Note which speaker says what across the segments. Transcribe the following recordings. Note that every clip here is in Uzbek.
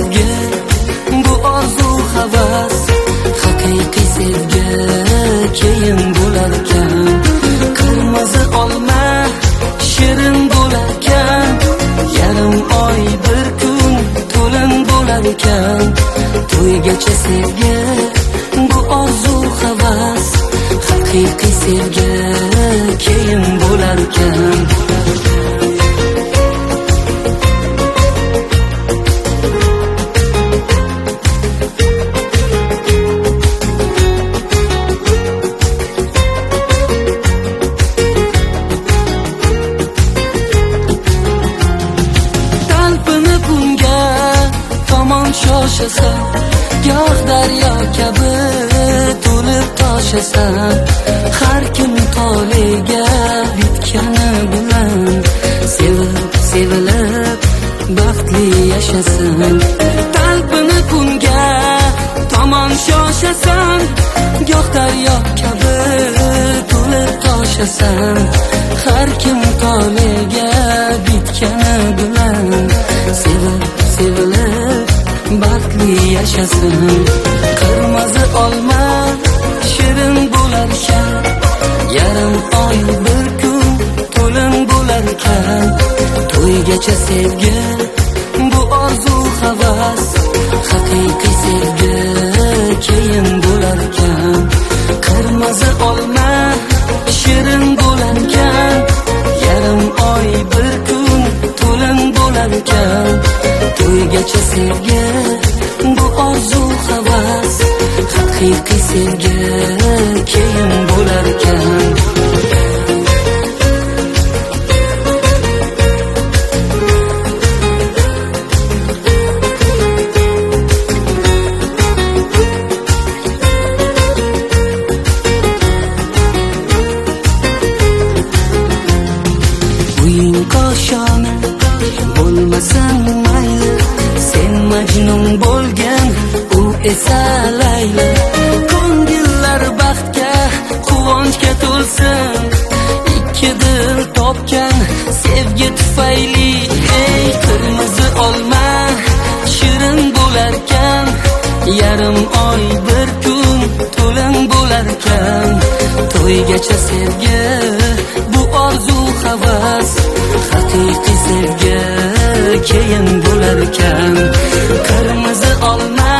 Speaker 1: sevgi, bu orzu havas, haqiqiy sevgi keyin bo'larkan. Qirmizi olma shirin bo'larkan, yarim oy bir kun to'lin bo'larkan. To'ygacha sevgi, bu orzu havas, haqiqiy sevgi keyin bo'larkan. Shoshasan, goh daryo kabi to'lib toshasan, har kim toliga bitgani bilan sevib sevilib baxtli yashasin. Talpini kunga tomon shoshasan, goh daryo kabi to'lib toshasan, har kim toliga bitgani bilan sevib sevilib baxtli yashasin. Qirmizi olma shirin bo'larkan, yarim oy bir kun to'lin bo'larkan. To'ygacha sevgi, bu orzu havas, haqiqiy sevgi keyin bo'larkan. Qirmizi olma shirin bo'larkan, yarim oy bir kun to'lin bo'larkan. To'ygacha sevgi, bu orzu havas, haqiqiy sevgi keyin bo'larkan. Uying qo'shoni bo'lmasin mayli, sen Majnun bo'lgan, u esa Layla. Ko'ngillar baxtga, quvonchga to'lsin, ikki dil topgan sevgi tufayli. Ey qirmizi olma shirin bo'larkan, yarim oy bir kun to'lin bo'larkan. To'ygacha sevgi, bu orzu havas, haqiqiy sevgi keyin bo'larkan. Qirmizi olma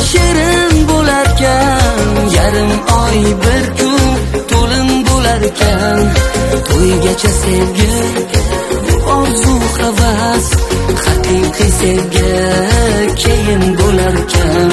Speaker 1: shirin bo'larkan, yarim oy bir kun to'lin bo'larkan. To'ygacha sevgi, bu orzu havas, haqiqiy sevgi keyin bo'larkan.